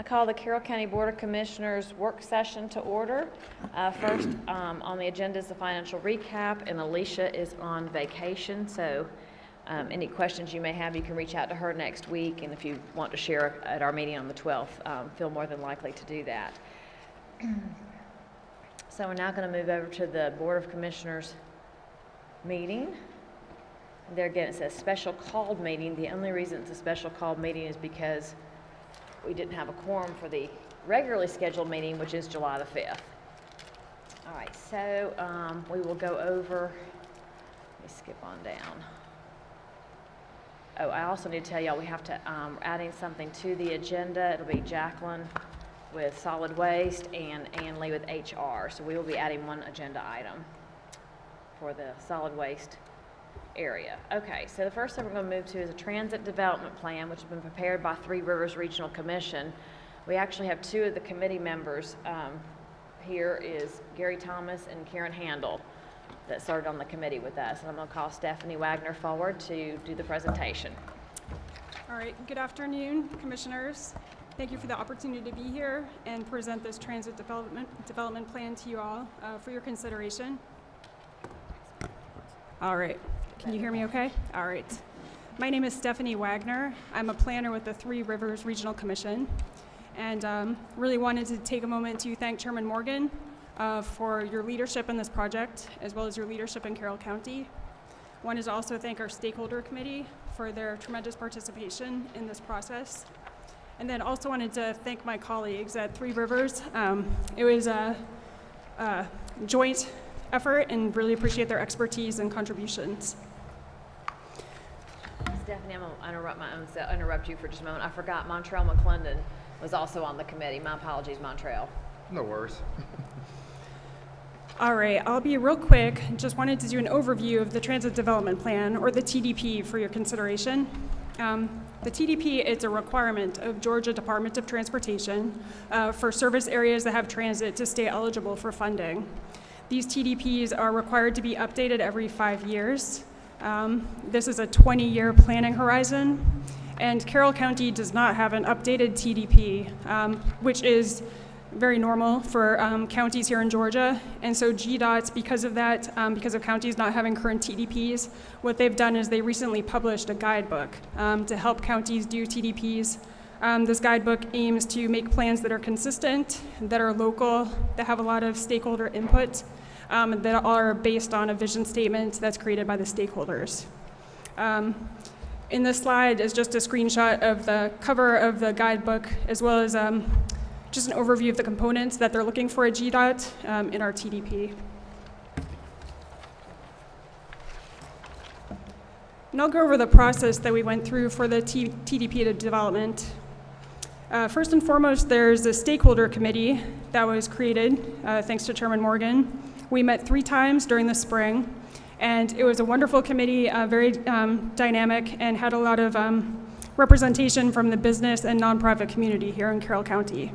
call the Carroll County Board of Commissioners work session to order. First on the agenda is the financial recap, and Alicia is on vacation, so any questions you may have, you can reach out to her next week, and if you want to share at our meeting on the 12th, feel more than likely to do that. So we're now going to move over to the Board of Commissioners meeting. There again, it says special called meeting. The only reason it's a special called meeting is because we didn't have a quorum for the regularly scheduled meeting, which is July the 5th. All right, so we will go over, let me skip on down. Oh, I also need to tell y'all we have to adding something to the agenda. It'll be Jacqueline with solid waste and Ann Lee with HR. So we will be adding one agenda item for the solid waste area. Okay, so the first thing we're going to move to is a transit development plan, which has been prepared by Three Rivers Regional Commission. We actually have two of the committee members. Here is Gary Thomas and Karen Handel that served on the committee with us. And I'm going to call Stephanie Wagner forward to do the presentation. All right, good afternoon, commissioners. Thank you for the opportunity to be here and present this transit development plan to you all for your consideration. All right, can you hear me okay? All right. My name is Stephanie Wagner. I'm a planner with the Three Rivers Regional Commission, and really wanted to take a moment to thank Chairman Morgan for your leadership in this project, as well as your leadership in Carroll County. Wanted to also thank our stakeholder committee for their tremendous participation in this process. And then also wanted to thank my colleagues at Three Rivers. It was a joint effort, and really appreciate their expertise and contributions. Stephanie, I'm going to interrupt you for just a moment. I forgot Montrell McClendon was also on the committee. My apologies, Montrell. No worries. All right, I'll be real quick. Just wanted to do an overview of the Transit Development Plan, or the TDP, for your consideration. The TDP is a requirement of Georgia Department of Transportation for service areas that have transit to stay eligible for funding. These TDPs are required to be updated every 5 years. This is a 20-year planning horizon, and Carroll County does not have an updated TDP, which is very normal for counties here in Georgia. And so GDOT, because of that, because of counties not having current TDPs, what they've done is they recently published a guidebook to help counties do TDPs. This guidebook aims to make plans that are consistent, that are local, that have a lot of stakeholder input, that are based on a vision statement that's created by the stakeholders. In this slide is just a screenshot of the cover of the guidebook, as well as just an overview of the components that they're looking for at GDOT in our TDP. And I'll go over the process that we went through for the TDP development. First and foremost, there's a stakeholder committee that was created thanks to Chairman Morgan. We met 3 times during the spring, and it was a wonderful committee, very dynamic, and had a lot of representation from the business and nonprofit community here in Carroll County.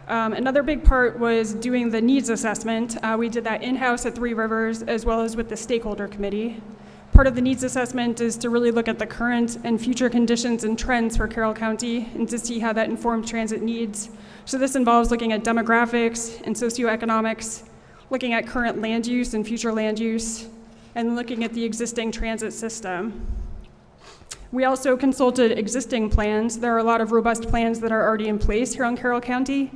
Another big part was doing the needs assessment. We did that in-house at Three Rivers, as well as with the stakeholder committee. Part of the needs assessment is to really look at the current and future conditions and trends for Carroll County, and to see how that informs transit needs. So this involves looking at demographics and socioeconomics, looking at current land use and future land use, and looking at the existing transit system. We also consulted existing plans. There are a lot of robust plans that are already in place here in Carroll County.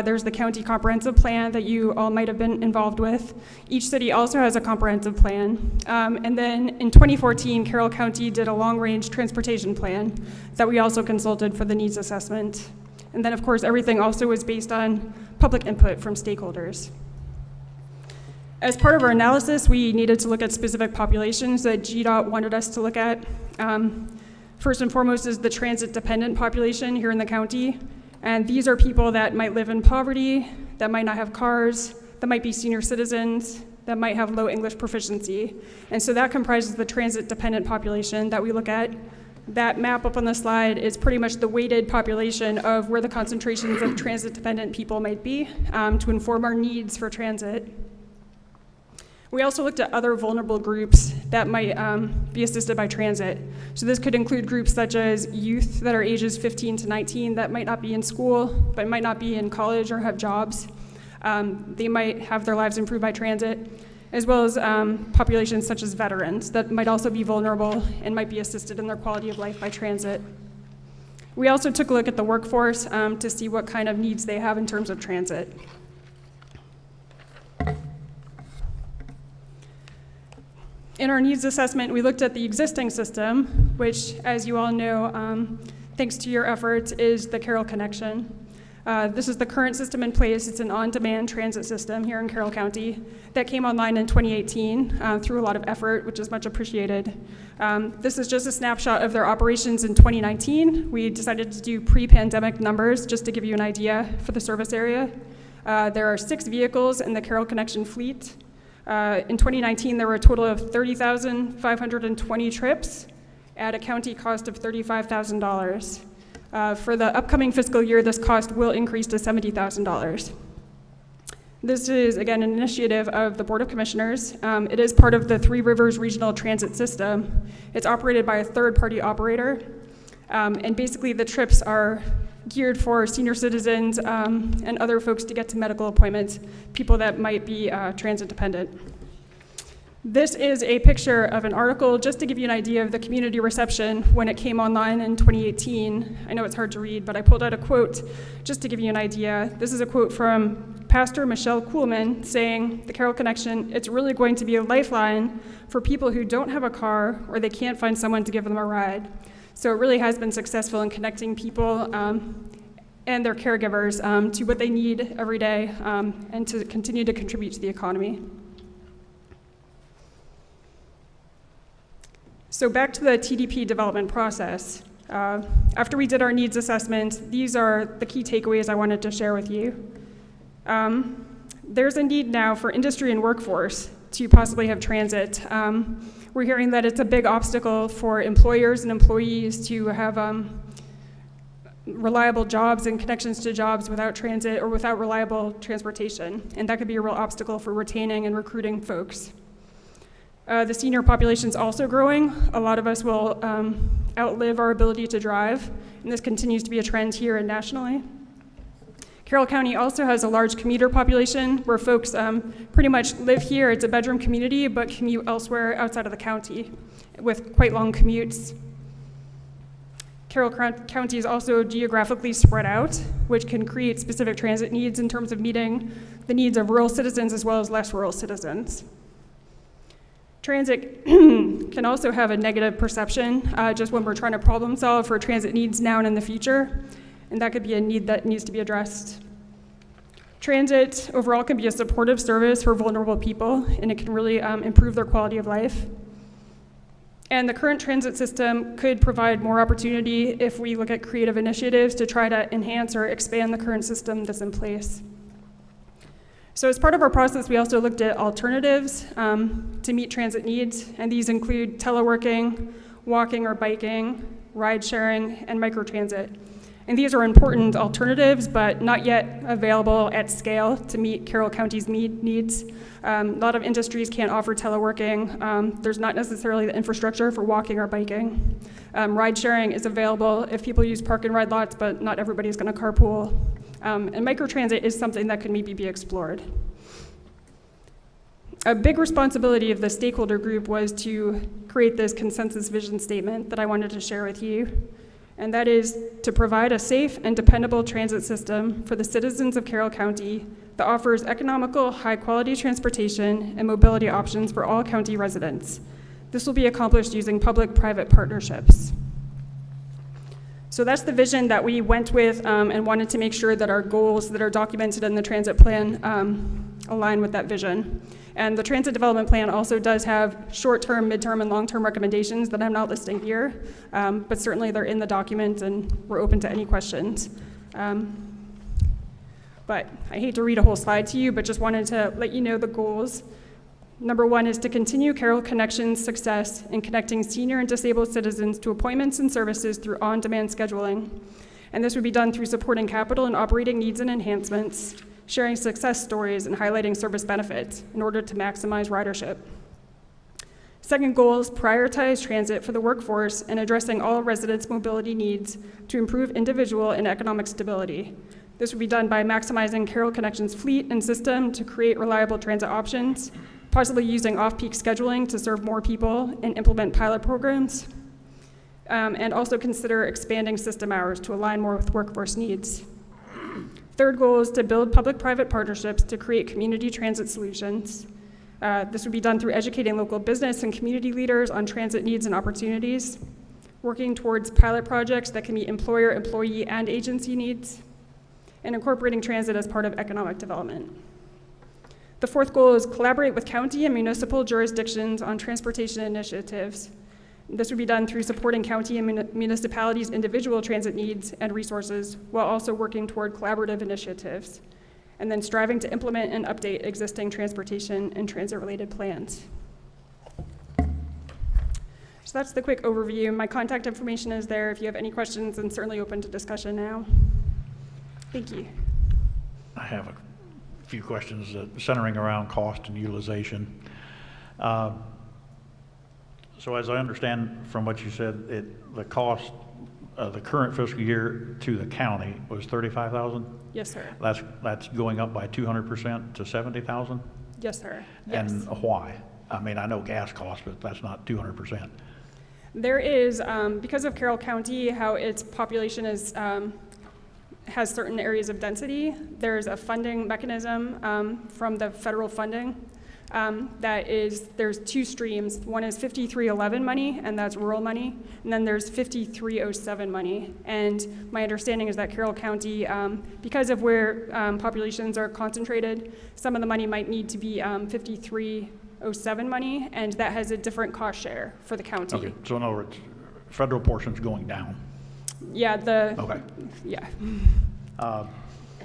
There's the county comprehensive plan that you all might have been involved with. Each city also has a comprehensive plan. And then in 2014, Carroll County did a long-range transportation plan that we also consulted for the needs assessment. And then, of course, everything also was based on public input from stakeholders. As part of our analysis, we needed to look at specific populations that GDOT wanted us to look at. First and foremost is the transit-dependent population here in the county. And these are people that might live in poverty, that might not have cars, that might be senior citizens, that might have low English proficiency. And so that comprises the transit-dependent population that we look at. That map up on the slide is pretty much the weighted population of where the concentrations of transit-dependent people might be to inform our needs for transit. We also looked at other vulnerable groups that might be assisted by transit. So this could include groups such as youth that are ages 15 to 19 that might not be in school, but might not be in college or have jobs. They might have their lives improved by transit, as well as populations such as veterans that might also be vulnerable and might be assisted in their quality of life by transit. We also took a look at the workforce to see what kind of needs they have in terms of transit. In our needs assessment, we looked at the existing system, which, as you all know, thanks to your efforts, is the Carroll Connection. This is the current system in place. It's an on-demand transit system here in Carroll County that came online in 2018 through a lot of effort, which is much appreciated. This is just a snapshot of their operations in 2019. We decided to do pre-pandemic numbers just to give you an idea for the service area. There are 6 vehicles in the Carroll Connection fleet. In 2019, there were a total of 30,520 trips at a county cost of $35,000. For the upcoming fiscal year, this cost will increase to $70,000. This is, again, an initiative of the Board of Commissioners. It is part of the Three Rivers Regional Transit System. It's operated by a third-party operator, and basically the trips are geared for senior citizens and other folks to get to medical appointments, people that might be transit dependent. This is a picture of an article just to give you an idea of the community reception when it came online in 2018. I know it's hard to read, but I pulled out a quote just to give you an idea. This is a quote from Pastor Michelle Kuhlman saying, "The Carroll Connection, it's really going to be a lifeline for people who don't have a car or they can't find someone to give them a ride." So it really has been successful in connecting people and their caregivers to what they need every day and to continue to contribute to the economy. So back to the TDP development process. After we did our needs assessment, these are the key takeaways I wanted to share with you. There's a need now for industry and workforce to possibly have transit. We're hearing that it's a big obstacle for employers and employees to have reliable jobs and connections to jobs without transit or without reliable transportation. And that could be a real obstacle for retaining and recruiting folks. The senior population is also growing. A lot of us will outlive our ability to drive, and this continues to be a trend here and nationally. Carroll County also has a large commuter population where folks pretty much live here. It's a bedroom community, but commute elsewhere outside of the county with quite long commutes. Carroll County is also geographically spread out, which can create specific transit needs in terms of meeting the needs of rural citizens as well as less rural citizens. Transit can also have a negative perception just when we're trying to problem solve for transit needs now and in the future, and that could be a need that needs to be addressed. Transit overall can be a supportive service for vulnerable people, and it can really improve their quality of life. And the current transit system could provide more opportunity if we look at creative initiatives to try to enhance or expand the current system that's in place. So as part of our process, we also looked at alternatives to meet transit needs, and these include teleworking, walking or biking, ride sharing, and microtransit. And these are important alternatives, but not yet available at scale to meet Carroll County's needs. A lot of industries can't offer teleworking. There's not necessarily the infrastructure for walking or biking. Ride sharing is available if people use park and ride lots, but not everybody's gonna carpool. And microtransit is something that could maybe be explored. A big responsibility of the stakeholder group was to create this consensus vision statement that I wanted to share with you. And that is to provide a safe and dependable transit system for the citizens of Carroll County that offers economical, high-quality transportation and mobility options for all county residents. This will be accomplished using public-private partnerships. So that's the vision that we went with and wanted to make sure that our goals that are documented in the transit plan align with that vision. And the transit development plan also does have short-term, mid-term, and long-term recommendations that I'm not listing here, but certainly they're in the document and we're open to any questions. But I hate to read a whole slide to you, but just wanted to let you know the goals. Number one is to continue Carroll Connection's success in connecting senior and disabled citizens to appointments and services through on-demand scheduling. And this would be done through supporting capital and operating needs and enhancements, sharing success stories, and highlighting service benefits in order to maximize ridership. Second goal is prioritize transit for the workforce and addressing all residents' mobility needs to improve individual and economic stability. This would be done by maximizing Carroll Connections fleet and system to create reliable transit options, possibly using off-peak scheduling to serve more people and implement pilot programs, and also consider expanding system hours to align more with workforce needs. Third goal is to build public-private partnerships to create community transit solutions. This would be done through educating local business and community leaders on transit needs and opportunities, working towards pilot projects that can meet employer, employee, and agency needs, and incorporating transit as part of economic development. The fourth goal is collaborate with county and municipal jurisdictions on transportation initiatives. This would be done through supporting county and municipalities' individual transit needs and resources while also working toward collaborative initiatives, and then striving to implement and update existing transportation and transit-related plans. So that's the quick overview. My contact information is there if you have any questions, and certainly open to discussion now. Thank you. I have a few questions centering around cost and utilization. So as I understand from what you said, the cost of the current fiscal year to the county was $35,000? Yes, sir. That's going up by 200% to $70,000? Yes, sir. Yes. And why? I mean, I know gas costs, but that's not 200%. There is, because of Carroll County, how its population is has certain areas of density, there's a funding mechanism from the federal funding there's two streams. One is 5311 money, and that's rural money, and then there's 5307 money. And my understanding is that Carroll County, because of where populations are concentrated, some of the money might need to be 5307 money, and that has a different cost share for the county. Okay, so in other words, federal portion's going down. Yeah, Okay. Yeah.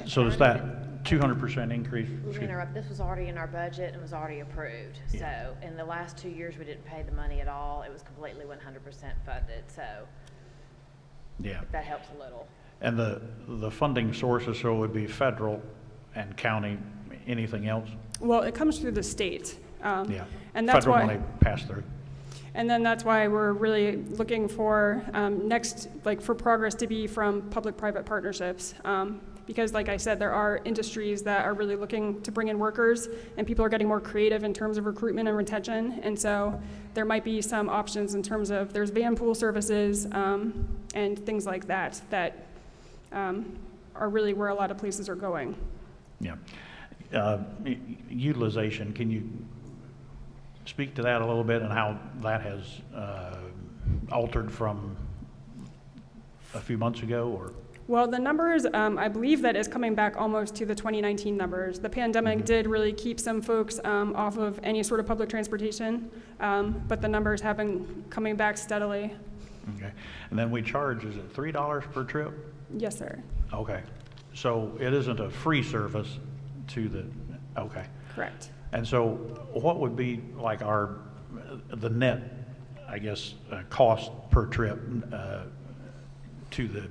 So does that 200% increase? Let me interrupt. This was already in our budget and was already approved. Yeah. So in the last 2 years, we didn't pay the money at all. It was completely 100% funded. So Yeah. if that helps a little. And the funding sources, so it would be federal and county, anything else? Well, it comes through the state. Yeah. And that's federal why. money pass through. And then that's why we're really looking for for progress to be from public-private partnerships. Because like I said, there are industries that are really looking to bring in workers, and people are getting more creative in terms of recruitment and retention. And so there might be some options in terms of there's van pool services and things like that are really where a lot of places are going. Yeah. Utilization, can you speak to that a little bit and how that has altered from a few months ago? Or Well, the numbers, I believe that is coming back almost to the 2019 numbers. The pandemic did really keep some folks off of any sort of public transportation, but the numbers have been coming back steadily. Okay. And then we charge, is it $3 per trip? Yes, sir. Okay. So it isn't a free service to the, okay. Correct. And so what would be like the net, I guess, cost per trip to the?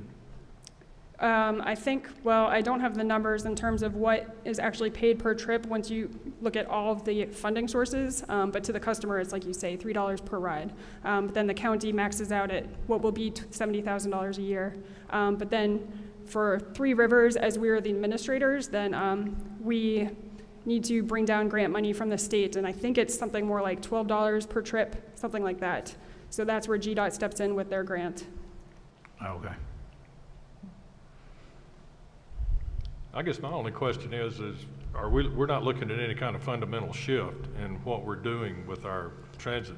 I think, well, I don't have the numbers in terms of what is actually paid per trip once you look at all of the funding sources, but to the customer, it's like you say, $3 per ride. But then the county maxes out at what will be $70,000 a year. But then for Three Rivers, as we are the administrators, then we need to bring down grant money from the state, and I think it's something more like $12 per trip, something like that. So that's where GDOT steps in with their grant. Okay. I guess my only question is we're not looking at any kind of fundamental shift in what we're doing with our transit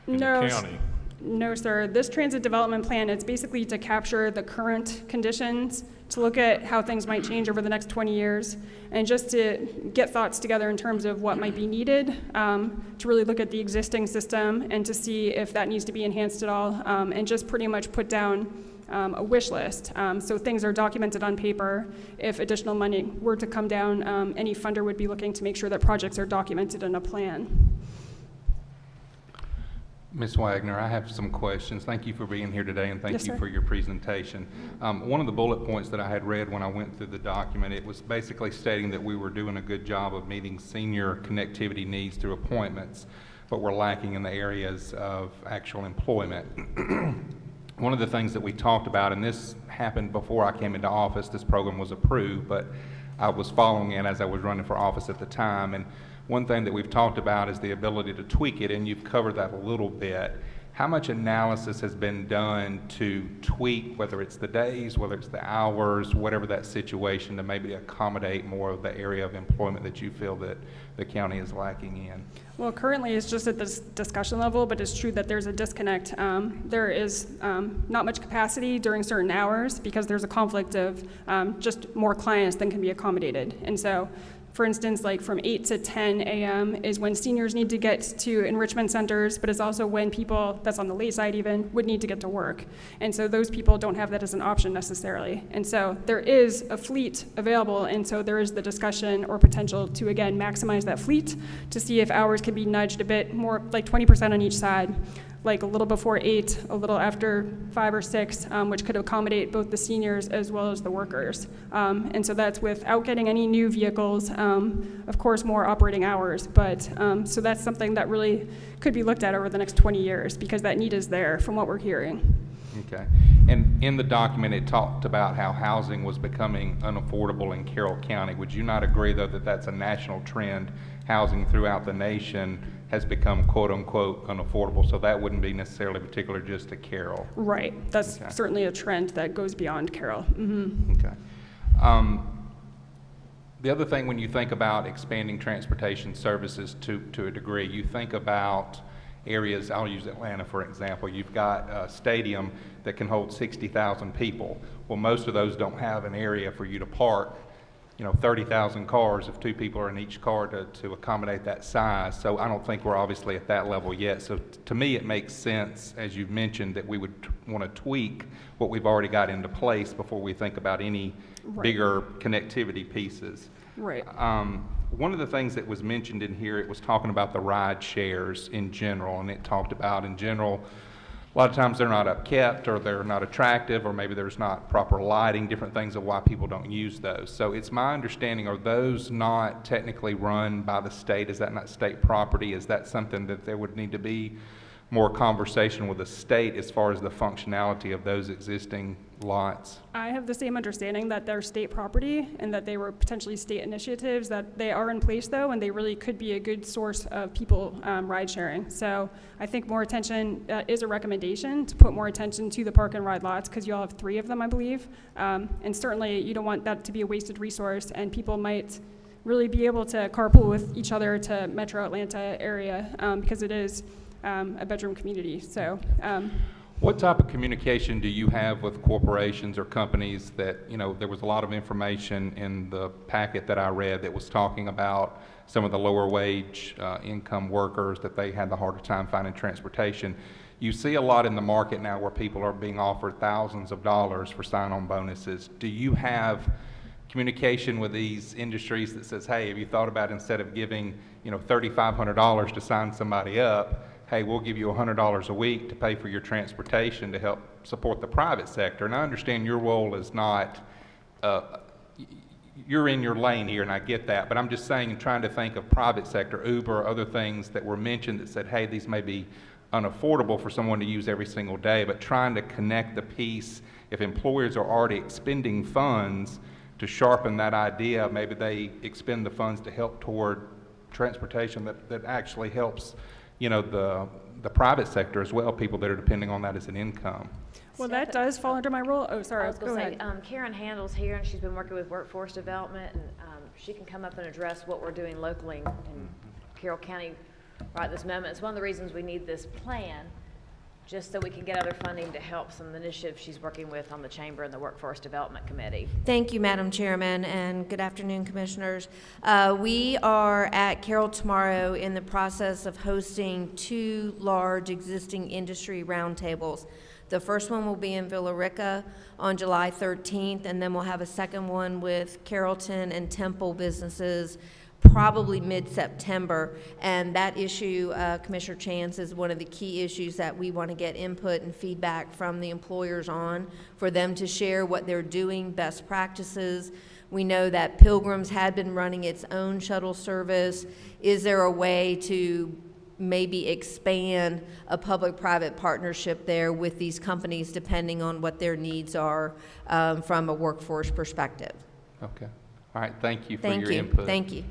in the county? No, sir. This transit development plan, it's basically to capture the current conditions, to look at how things might change over the next 20 years, and just to get thoughts together in terms of what might be needed, to really look at the existing system and to see if that needs to be enhanced at all, and just pretty much put down a wish list. So things are documented on paper. If additional money were to come down, any funder would be looking to make sure that projects are documented in a plan. Ms. Wagner, I have some questions. Thank you for being here today, and thank Yes, you sir. for your presentation. One of the bullet points that I had read when I went through the document, it was basically stating that we were doing a good job of meeting senior connectivity needs through appointments. but we're lacking in the areas of actual employment. One of the things that we talked about, and this happened before I came into office, this program was approved, but I was following it as I was running for office at the time, and one thing that we've talked about is the ability to tweak it, and you've covered that a little bit. How much analysis has been done to tweak, whether it's the days, whether it's the hours, whatever that situation, to maybe accommodate more of the area of employment that you feel that the county is lacking in? Well, currently it's just at this discussion level, but it's true that there's a disconnect. There is not much capacity during certain hours because there's a conflict of just more clients than can be accommodated. And so, for instance, like from 8 to 10 a.m. is when seniors need to get to enrichment centers, but it's also when people, that's on the late side even, would need to get to work. And so those people don't have that as an option necessarily. And so there is a fleet available, and so there is the discussion or potential to, again, maximize that fleet to see if hours can be nudged a bit more, like 20% on each side, like a little before 8, a little after 5 or 6, which could accommodate both the seniors as well as the workers. And so that's without getting any new vehicles, of course, more operating hours. But so that's something that really could be looked at over the next 20 years because that need is there from what we're hearing. Okay. And in the document, it talked about how housing was becoming unaffordable in Carroll County. Would you not agree, though, that that's a national trend? Housing throughout the nation has become quote-unquote unaffordable, so that wouldn't be necessarily particular just to Carroll. Right. That's Okay. certainly a trend that goes beyond Carroll. Mm-hmm. Okay. The other thing, when you think about expanding transportation services to a degree, you think about areas. I'll use Atlanta for example. You've got a stadium that can hold 60,000 people. Well, most of those don't have an area for you to park 30,000 cars if 2 people are in each car to accommodate that size. So I don't think we're obviously at that level yet. So to me, it makes sense, as you've mentioned, that we would want to tweak what we've already got into place before we think about any bigger connectivity pieces. Right. One of the things that was mentioned in here, it was talking about the ride shares in general, and it talked about in general, a lot of times they're not upkept, or they're not attractive, or maybe there's not proper lighting, different things of why people don't use those. So it's my understanding, are those not technically run by the state? Is that not state property? Is that something that there would need to be more conversation with the state as far as the functionality of those existing lots? I have the same understanding that they're state property and that they were potentially state initiatives, that they are in place though, and they really could be a good source of people ride sharing. So I think more attention is a recommendation to put more attention to the park and ride lots, because you all have 3 of them, I believe. And certainly you don't want that to be a wasted resource, and people might really be able to carpool with each other to Metro Atlanta area because it is a bedroom community. So. What type of communication do you have with corporations or companies that, there was a lot of information in the packet that I read that was talking about some of the lower wage income workers, that they had the harder time finding transportation. You see a lot in the market now where people are being offered thousands of dollars for sign-on bonuses. Do you have communication with these industries that says, hey, have you thought about, instead of giving, $3,500 to sign somebody up, hey, we'll give you $100 a week to pay for your transportation to help support the private sector? And I understand your role is not, you're in your lane here, and I get that, but I'm just saying, and trying to think of private sector, Uber, other things that were mentioned that said, hey, these may be unaffordable for someone to use every single day, but trying to connect the piece, if employers are already expending funds, to sharpen that idea, maybe they expend the funds to help toward transportation that actually helps the private sector as well, people that are depending on that as an income. Well, that does fall under my role. Oh, sorry. I was Go going to ahead. say, Karen Handel's here, and she's been working with workforce development, and she can come up and address what we're doing locally in Carroll County right this moment. It's one of the reasons we need this plan, just so we can get other funding to help some of the initiatives she's working with on the Chamber and the Workforce Development Committee. Thank you, Madam Chairman, and good afternoon, Commissioners. We are at Carroll tomorrow in the process of hosting 2 large existing industry roundtables. The first one will be in Villa Rica on July 13th, and then we'll have a second one with Carrollton and Temple businesses probably mid-September. And that issue, Commissioner Chance, is one of the key issues that we want to get input and feedback from the employers on, for them to share what they're doing, best practices. We know that Pilgrims had been running its own shuttle service. Is there a way to maybe expand a public-private partnership there with these companies, depending on what their needs are from a workforce perspective. Okay. All right, thank you for Thank your you. input. Thank you.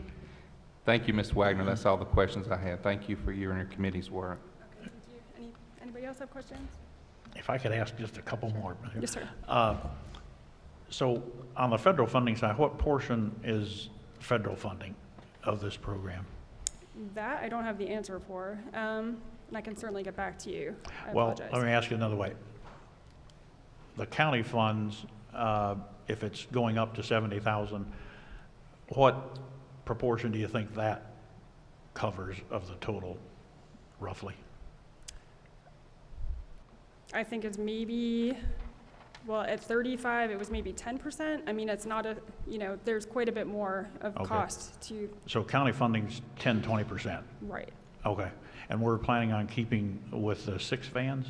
Thank you, Ms. Wagner. That's all the questions I had. Thank you for you and your committee's work. Okay, thank you. Anybody else have questions? If I could ask just a couple more. Yes, sir. So on the federal funding side, what portion is federal funding of this program? That I don't have the answer for, and I can certainly get back to you. I Well, apologize. let me ask you another way. The county funds, if it's going up to 70,000, what proportion do you think that covers of the total, roughly? I think it's maybe, well, at 35, it was maybe 10%. I mean, it's not a, there's quite a bit more of Okay. cost to, So county funding's 10, 20%? right. Okay. And we're planning on keeping with the 6 vans?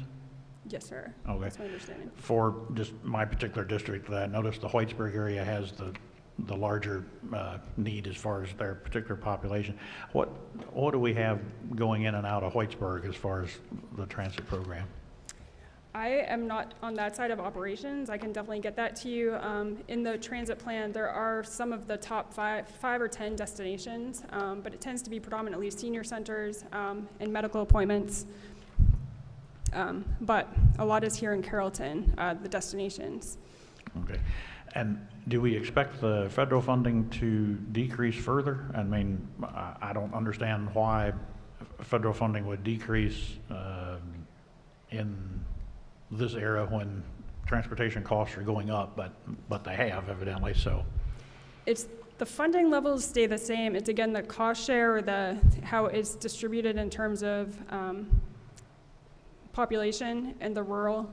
Yes, sir. Okay. That's my understanding. For just my particular district, I noticed the Whitesburg area has the larger need as far as their particular population. What do we have going in and out of Whitesburg as far as the transit program? I am not on that side of operations. I can definitely get that to you. In the transit plan, there are some of the top five or 10 destinations, but it tends to be predominantly senior centers and medical appointments. But a lot is here in Carrollton, the destinations. Okay. And do we expect the federal funding to decrease further? I mean, I don't understand why federal funding would decrease in this era when transportation costs are going up, but they have evidently, so. It's the funding levels stay the same. It's again the cost share or how it's distributed in terms of population and the rural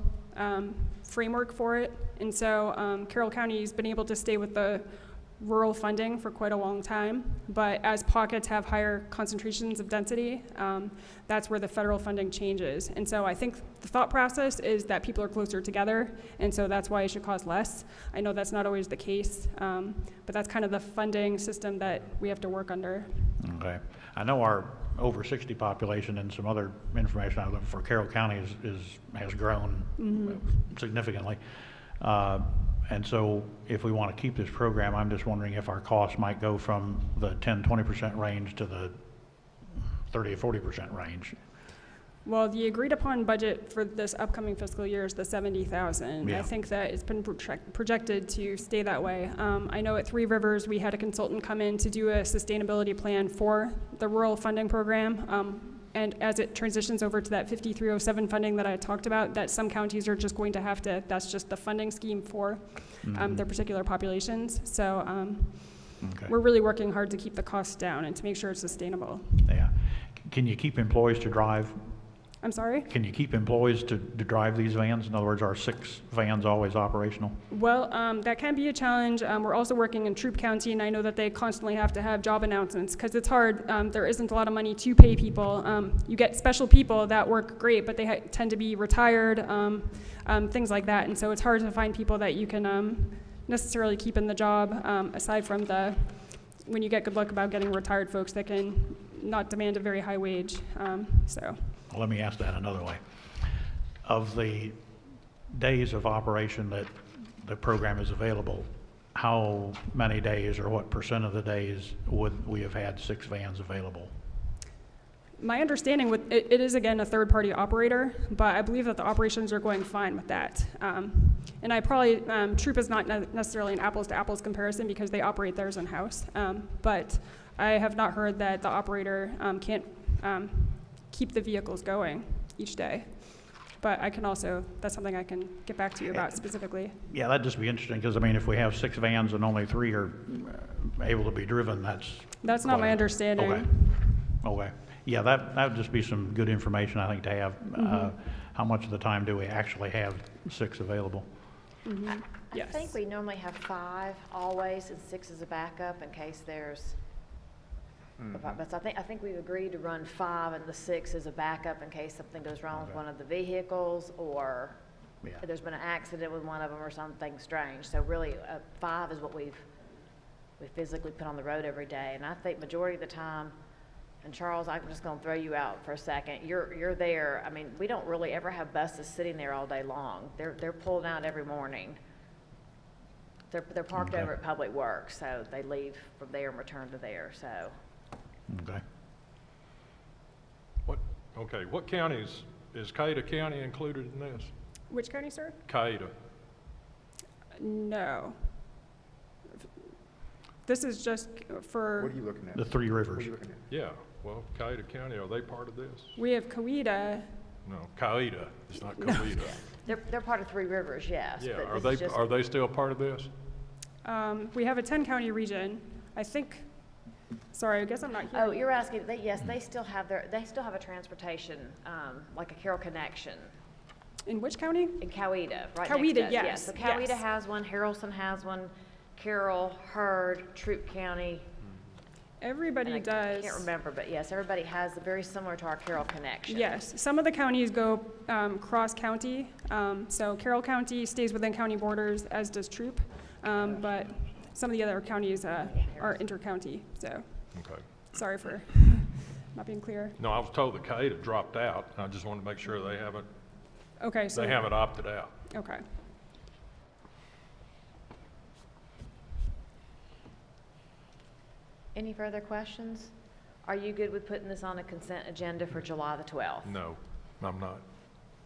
framework for it. And so Carroll County has been able to stay with the rural funding for quite a long time, but as pockets have higher concentrations of density, that's where the federal funding changes. And so I think the thought process is that people are closer together, and so that's why it should cost less. I know that's not always the case, but that's kind of the funding system that we have to work under. Okay. I know our over 60 population and some other information I looked for Carroll County has grown significantly. And so if we want to keep this program, I'm just wondering if our costs might go from the 10, 20% range to the 30 or 40% range. Well, the agreed upon budget for this upcoming fiscal year is the 70,000. Yeah. I think that it's been projected to stay that way. I know at Three Rivers, we had a consultant come in to do a sustainability plan for the rural funding program. And as it transitions over to that 5307 funding that I talked about, that some counties are just going to have to, that's just the funding scheme for their particular populations. So Okay. we're really working hard to keep the costs down and to make sure it's sustainable. Yeah. Can you keep employees to drive? I'm sorry? Can you keep employees to drive these vans? In other words, are 6 vans always operational? Well, that can be a challenge. We're also working in Troup County, and I know that they constantly have to have job announcements because it's hard. There isn't a lot of money to pay people. You get special people that work great, but they tend to be retired, things like that. And so it's hard to find people that you can necessarily keep in the job, aside from when you get good luck about getting retired folks that can not demand a very high wage. Well, let me ask that another way. Of the days of operation that the program is available, how many days or what % of the days would we have had 6 vans available? My understanding with it is again a third-party operator, but I believe that the operations are going fine with that. And I probably Troop is not necessarily an apples-to-apples comparison because they operate theirs in-house. But I have not heard that the operator can't keep the vehicles going each day. But I can also, that's something I can get back to you about specifically. Yeah, that'd just be interesting because, I mean, if we have 6 vans and only 3 are able to be driven, That's not my understanding. Okay. Okay. Yeah, that would just be some good information, I think, to have. How much of the time do we actually have 6 available? Yes. I think we normally have 5 always, and 6 is a backup in case there's. But I think we've agreed to run 5, and the 6 is a backup in case something goes wrong with one of the vehicles, or Yeah. there's been an accident with one of them or something strange. So really, 5 is what we physically put on the road every day, and I think majority of the time, And Charles, I'm just gonna throw you out for a second. You're there, I mean, we don't really ever have buses sitting there all day long. They're pulled out every morning. They're parked Okay. over at Public Works, so they leave from there and return to there, so. Okay. What counties, is Caida County included in this? Which county, sir? Caida. No. This is just for, What are you looking at? The Three What are Rivers. you looking at? Yeah, well, Caida County, are they part of this? we have Coweta. No, Caida, it's not Coweta. They're part of Three Rivers, yes. Yeah, but are this is just- they still part of this? We have a 10-county region. I think, sorry, I guess I'm not here. Oh, you're asking, yes, they still have a transportation, like a Carroll Connection In which county? in Coweta, right next Coweta, to us. yes, So Coweta yes. has one, Harrelson has one, Carroll, Hurd, Troop County. Everybody and does. I can't remember, but yes, everybody has, very similar to our Carroll Connection. Yes, some of the counties go cross-county. So Carroll County stays within county borders, as does Troop. But some of the other counties are inter-county, so Okay. sorry for not being clear. No, I was told that Caida dropped out, and I just wanted to make sure they haven't opted out. Okay. Any further questions? Are you good with putting this on a consent agenda for July the 12th? No, I'm not.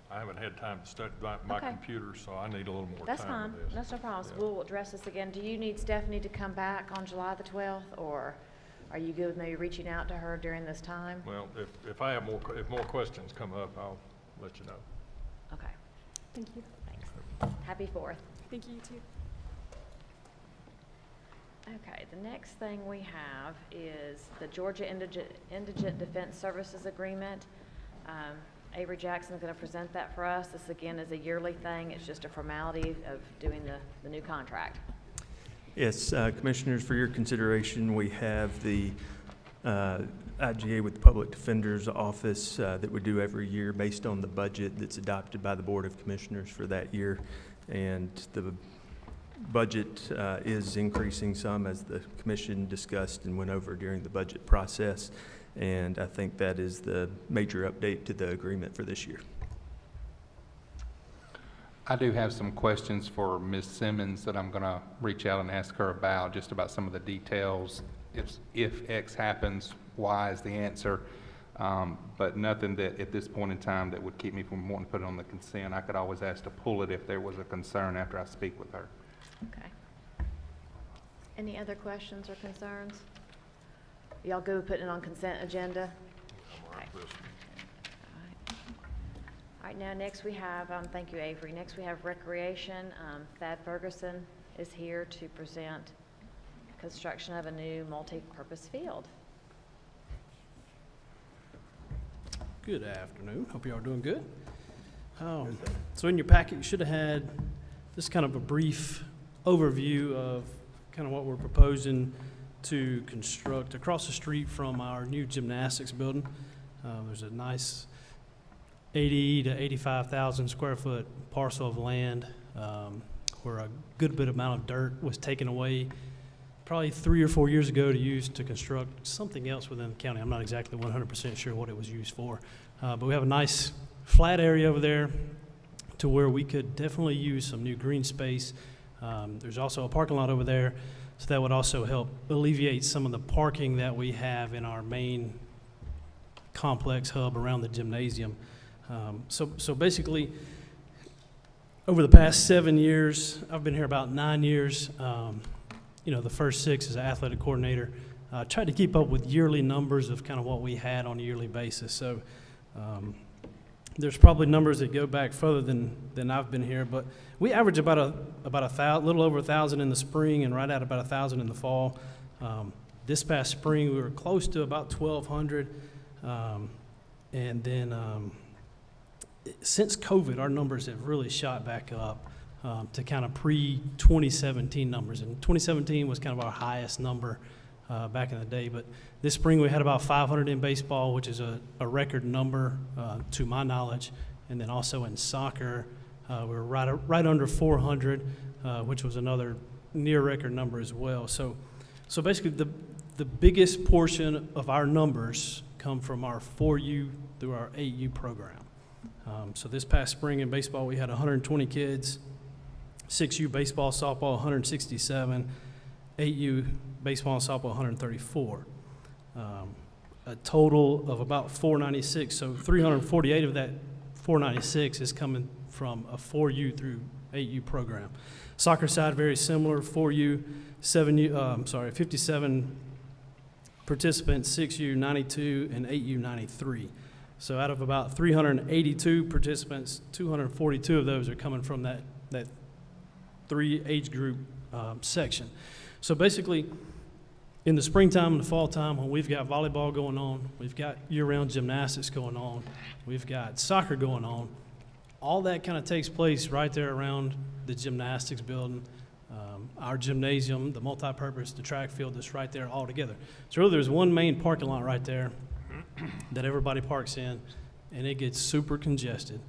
I haven't had time to study my Okay. computer, so I need a little more That's time fine, with this. that's no problem. So Yeah. we'll address this again. Do you need Stephanie to come back on July the 12th, or are you good with maybe reaching out to her during this time? Well, if I have if more questions come up, I'll let you know. Okay, Thank you. thanks. Happy 4th. Thank you, you too. Okay, the next thing we have is the Georgia Indigent Defense Services Agreement. Avery Jackson's going to present that for us. This, again, is a yearly thing. It's just a formality of doing the new contract. Yes, Commissioners, for your consideration, we have the IGA with the Public Defender's Office that we do every year based on the budget that's adopted by the Board of Commissioners for that year. And the budget is increasing some, as the Commission discussed and went over during the budget process. And I think that is the major update to the agreement for this year. I do have some questions for Ms. Simmons that I'm going to reach out and ask her about, just about some of the details. If X happens, Y is the answer. But nothing that at this point in time that would keep me from wanting to put it on the consent. I could always ask to pull it if there was a concern after I speak with her. Okay. Any other questions or concerns? Y'all go with putting it on consent agenda? I'm all right with this. All right, now next we have, thank you, Avery. Next we have Recreation. Thad Ferguson is here to present construction of a new multi-purpose field. Good afternoon. Hope you all are doing good. So in your packet, you should have had this kind of a brief overview of kind of what we're proposing to construct across the street from our new gymnastics building. There's a nice 80 to 85,000 square foot parcel of land where a good bit amount of dirt was taken away probably 3 or 4 years ago to use to construct something else within the county. I'm not exactly 100% sure what it was used for. But we have a nice flat area over there to where we could definitely use some new green space. There's also a parking lot over there, so that would also help alleviate some of the parking that we have in our main complex hub around the gymnasium. So basically, over the past 7 years, I've been here about 9 years. The first 6 as an athletic coordinator. Tried to keep up with yearly numbers of kind of what we had on a yearly basis. So there's probably numbers that go back further than I've been here, but we average about a little over 1,000 in the spring and right at about 1,000 in the fall. This past spring we were close to about 1,200, and then since COVID, our numbers have really shot back up to kind of pre-2017 numbers, and 2017 was kind of our highest number back in the day. But this spring we had about 500 in baseball, which is a record number to my knowledge, and then also in soccer we were right under 400, which was another near record number as well. So basically the biggest portion of our numbers come from our 4U through our 8U program. So this past spring in baseball, we had 120 kids, 6U baseball, softball, 167, 8U baseball and softball, 134. A total of about 496, so 348 of that 496 is coming from a 4U through 8U program. Soccer side, very similar, 4U, 57 participants, 6U 92, and 8U 93. So out of about 382 participants, 242 of those are coming from that 3 age group section. So basically, in the springtime and the fall time, when we've got volleyball going on, we've got year-round gymnastics going on, we've got soccer going on, all that kind of takes place right there around the gymnastics building, our gymnasium, the multipurpose, the track field that's right there all together. So really there's one main parking lot right there that everybody parks in, and it gets super congested.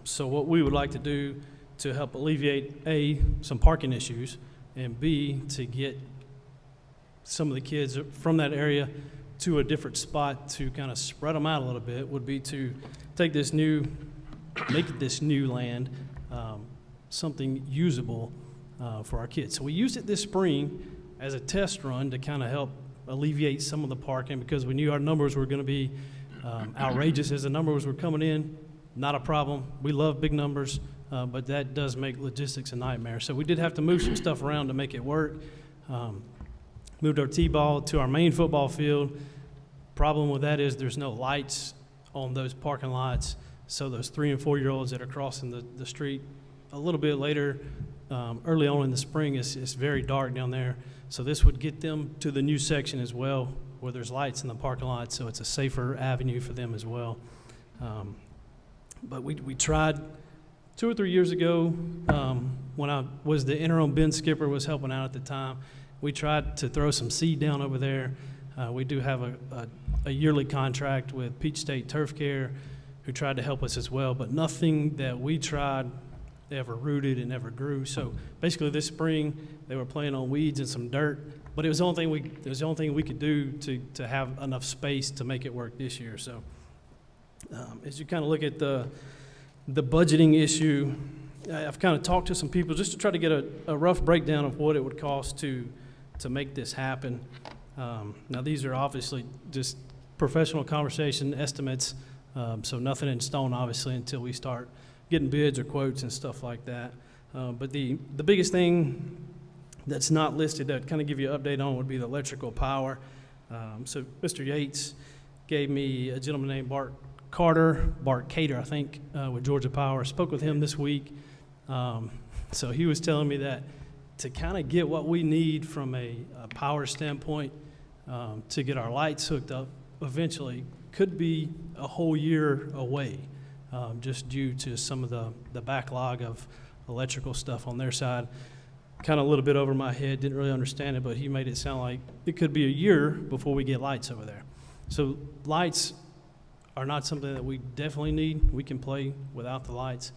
So what we would like to do to help alleviate, A, some parking issues, and B, to get some of the kids from that area to a different spot to kind of spread them out a little bit, would be to take this make this new land something usable for our kids. So we used it this spring as a test run to kind of help alleviate some of the parking, because we knew our numbers were going to be outrageous as the numbers were coming in. Not a problem. We love big numbers, but that does make logistics a nightmare. So we did have to move some stuff around to make it work. Moved our T-ball to our main football field. Problem with that is there's no lights on those parking lots, so those 3 and 4 year olds that are crossing the street a little bit later, early on in the spring, it's very dark down there. So this would get them to the new section as well, where there's lights in the parking lot, so it's a safer avenue for them as well. But we tried 2 or 3 years ago, when I was the interim, Ben Skipper was helping out at the time. We tried to throw some seed down over there. We do have a yearly contract with Peach State Turf Care, who tried to help us as well, but nothing that we tried ever rooted and ever grew. So basically this spring, they were playing on weeds and some dirt, but it was the only thing we could do to have enough space to make it work this year. So as you kind of look at the budgeting issue, I've kind of talked to some people just to try to get a rough breakdown of what it would cost to make this happen. Now these are obviously just professional conversation estimates, so nothing in stone obviously until we start getting bids or quotes and stuff like that. But the biggest thing that's not listed that kind of give you an update on would be the electrical power. So Mr. Yates gave me a gentleman named Bart Cater, I think, with Georgia Power. I spoke with him this week. So he was telling me that to kind of get what we need from a power standpoint to get our lights hooked up eventually could be a whole year away, just due to some of the backlog of electrical stuff on their side. Kind of a little bit over my head, didn't really understand it, but he made it sound like it could be a year before we get lights over there. So lights are not something that we definitely need. We can play without the lights.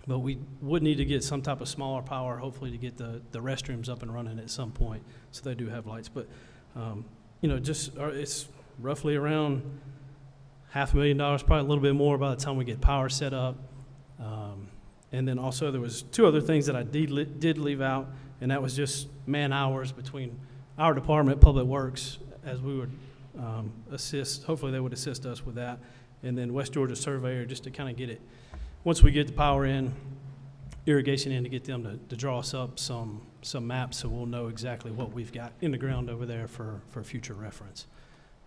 But we would need to get some type of smaller power, hopefully to get the restrooms up and running at some point, so they do have lights. But, it's roughly around $500,000, probably a little bit more by the time we get power set up. And then also there was 2 other things that I did leave out, and that was just man hours between our department, Public Works, as we would assist. Hopefully they would assist us with that. And then West Georgia Surveyor, just to kind of get it, once we get the power in, irrigation in, to get them to draw us up some maps so we'll know exactly what we've got in the ground over there for future reference.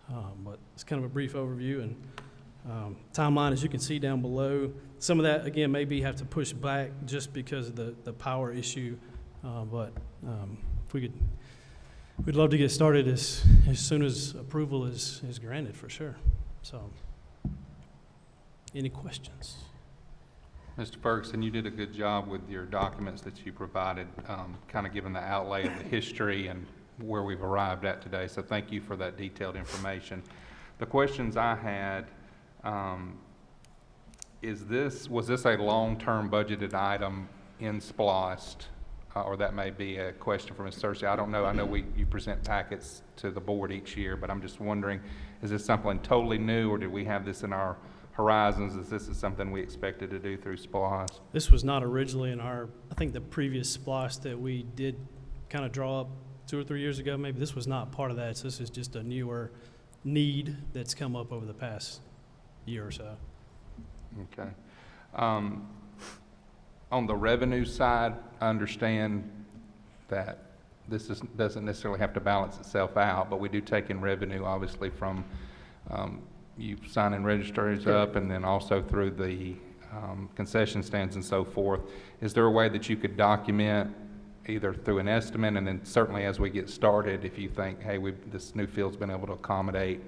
But it's kind of a brief overview, and timeline, as you can see down below. Some of that, again, maybe have to push back just because of the power issue, but if we'd love to get started as soon as approval is granted, for sure. So, any questions? Mr. Ferguson, you did a good job with your documents that you provided, kind of giving the outlay of the history and where we've arrived at today. So thank you for that detailed information. The questions I had, was this a long-term budgeted item in SPLOST or that may be a question for Ms. Cersei. I don't know. I know you present packets to the board each year, but I'm just wondering, is this something totally new, or did we have this in our horizons? Is this something we expected to do through SPLOST? This was not originally in our, I think the previous SPLOST that we did kind of draw up 2 or 3 years ago, maybe this was not part of that. So this is just a newer need that's come up over the past year or so. Okay. On the revenue side, I understand that this doesn't necessarily have to balance itself out, but we do take in revenue, obviously, from you signing registers up, and then also through the concession stands and so forth. Is there a way that you could document, either through an estimate, and then certainly as we get started, if you think, hey, this new field's been able to accommodate,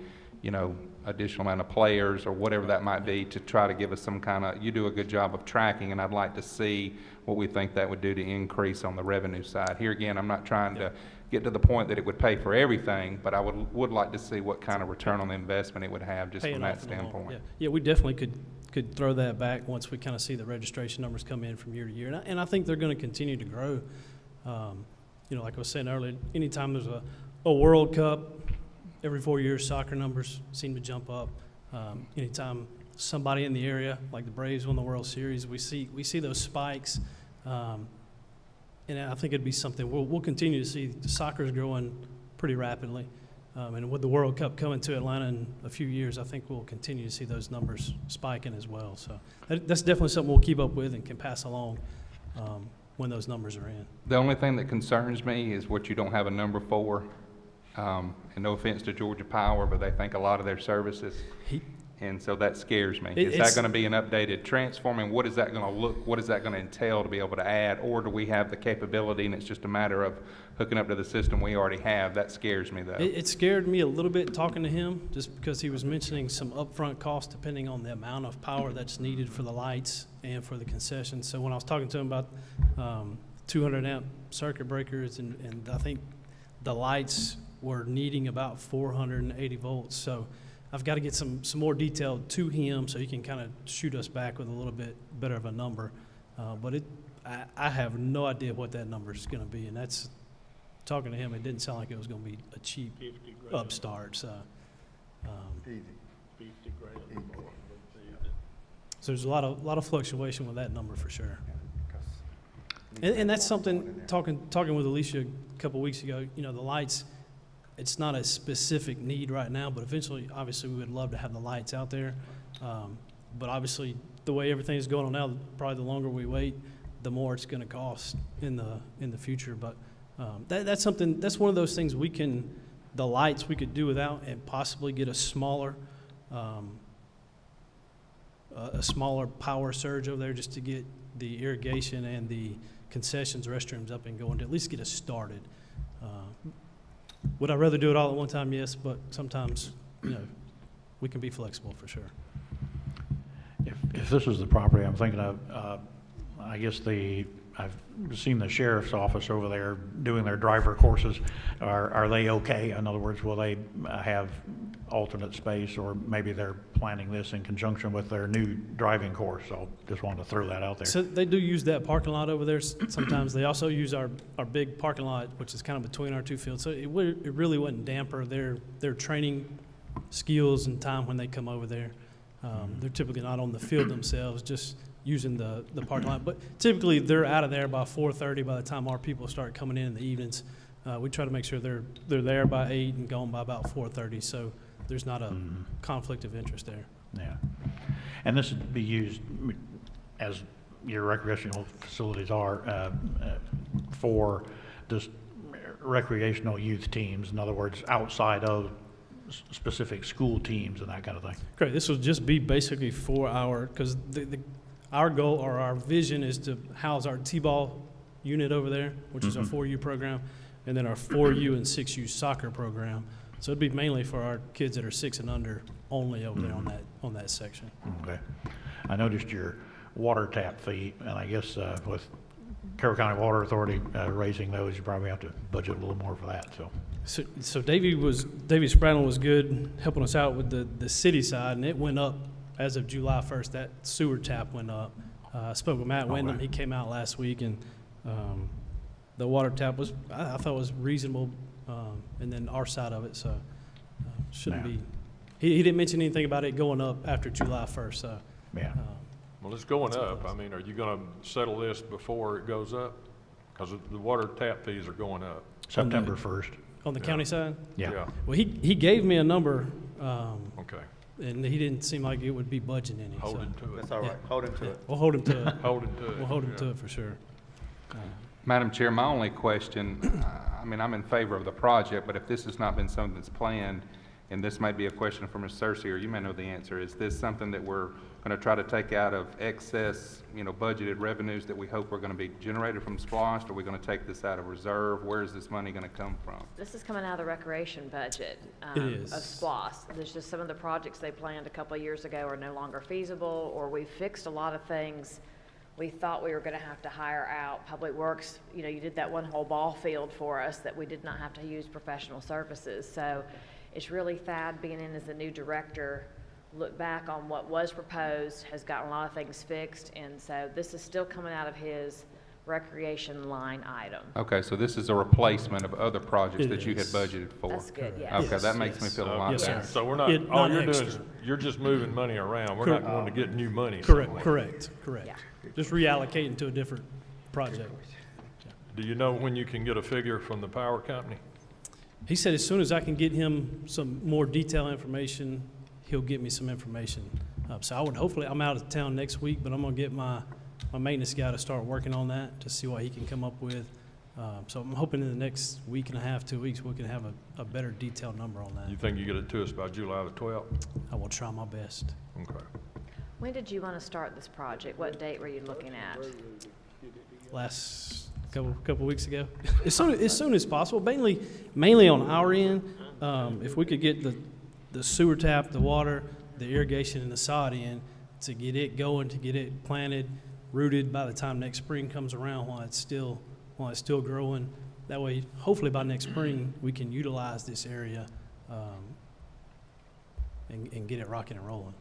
you know, additional amount of players or whatever that might be, to try to give us some kind of, you do a good job of tracking, and I'd like to see what we think that would do to increase on the revenue side. Here again, I'm not trying to get to the point that it would pay for everything, but I would like to see what kind of return on the investment it would have just from that standpoint. Yeah, we definitely could throw that back once we kind of see the registration numbers come in from year to year. And I think they're going to continue to grow. You know, like I was saying earlier, anytime there's a World Cup, every 4 years, soccer numbers seem to jump up. Anytime somebody in the area, like the Braves won the World Series, we see those spikes. And I think it'd be something we'll continue to see. The soccer is growing pretty rapidly. And with the World Cup coming to Atlanta in a few years, I think we'll continue to see those numbers spiking as well. So that's definitely something we'll keep up with and can pass along when those numbers are in. The only thing that concerns me is what you don't have a number for. And no offense to Georgia Power, but they think a lot of their services, and so that scares me. Is that going to be an updated transformer, and what is that going to look, what is that going to entail to be able to add, or do we have the capability and it's just a matter of hooking up to the system we already have? That scares me, though. It scared me a little bit talking to him, just because he was mentioning some upfront costs depending on the amount of power that's needed for the lights and for the concessions. So when I was talking to him about 200 amp circuit breakers, and I think the lights were needing about 480 volts. So I've got to get some more detail to him so he can kind of shoot us back with a little bit better of a number. But I have no idea what that number is going to be. And that's, talking to him, it didn't sound like it was going to be a cheap upstart. So, so there's a lot of fluctuation with that number for sure. And that's something, talking with Alicia a couple weeks ago, you know, the lights, it's not a specific need right now, but eventually, obviously, we would love to have the lights out there. But obviously, the way everything's going on now, probably the longer we wait, the more it's going to cost in the future. But that's something, that's one of those things the lights we could do without, and possibly get a smaller power surge over there just to get the irrigation and the concessions restrooms up and going, to at least get us started. Would I rather do it all at one time? Yes, but sometimes, you know, we can be flexible for sure. If this is the property I'm thinking of, I guess I've seen the sheriff's office over there doing their driver courses. Are they okay? In other words, will they have alternate space, or maybe they're planning this in conjunction with their new driving course? So just wanted to throw that out there. So they do use that parking lot over there sometimes. They also use our big parking lot, which is kind of between our two fields. So it really wouldn't damper their training skills and time when they come over there. They're typically not on the field themselves, just using the parking lot. But typically they're out of there by 4:30 by the time our people start coming in the evenings. We try to make sure they're there by 8 and gone by about 4:30. So there's not a conflict of interest there. Yeah. And this would be used, as your recreational facilities are, for just recreational youth teams. In other words, outside of specific school teams and that kind of thing. Great. This will just be basically for because our goal or our vision is to house our T-ball unit over there, which is our 4U program, and then our 4U and 6U soccer program. So it'd be mainly for our kids that are 6 and under only over there on that section. Okay. I noticed your water tap fee, and I guess with Carroll County Water Authority raising those, you probably have to budget a little more for that. So Davey Spradlin was good helping us out with the city side, and it went up as of July 1st. That sewer tap went up. I spoke with Matt Wyndham. He came out last week, and the water tap was, I thought was reasonable, and then our side of it, so shouldn't Yeah. be. He didn't mention anything about it going up after July 1st, so. Yeah. Well, it's going up. I mean, are you gonna settle this before it goes up? Because the water tap fees are going up. September 1st. On the Yeah. county side? Yeah. Well, he gave me a number, Okay, and he didn't seem like it would be budging any, hold so. him to it. That's all right, hold him to it. We'll hold him to it. Hold him to it. We'll hold him yeah. to it for sure. Madam Chair, my only question, I mean, I'm in favor of the project, but if this has not been something that's planned, and this might be a question for Ms. Cersei, or you may know the answer, is this something that we're going to try to take out of excess, budgeted revenues that we hope are going to be generated from SPLOST? Or are we going to take this out of reserve? Where is this money going to come from? This is coming out of the recreation budget. It is. Of SPOS. There's just some of the projects they planned a couple of years ago are no longer feasible, or we fixed a lot of things. We thought we were gonna have to hire out Public Works. You did that one whole ball field for us that we did not have to use professional services. So it's really Thad being in as the new director, look back on what was proposed, has gotten a lot of things fixed, and so this is still coming out of his recreation line item. Okay, so this is a replacement of other projects It that you had is. budgeted for? That's good, yes. Okay, Yes, that makes me yes. feel a lot Yes, better. sir. So we're not, Yeah, all not you're doing is, extra. you're just moving money around. We're not Correct. going to get new money. Correct, somewhere. correct. Yeah. Just reallocating to a different project. Do you know when you can get a figure from the power company? He said as soon as I can get him some more detailed information, he'll get me some information. So I'm out of town next week, but I'm gonna get my maintenance guy to start working on that to see what he can come up with. So I'm hoping in the next week and a half, 2 weeks, we can have a better detailed number on You that. think you get it to us by July the 12th? I will try my best. Okay. When did you want to start this project? What date were you looking at? Last couple weeks ago, as soon as possible. Mainly on our end. If we could get the sewer tap, the water, the irrigation, and the sod in to get it going, to get it planted, rooted by the time next spring comes around while it's still growing. That way, hopefully by next spring, we can utilize this area and get it rocking and rolling.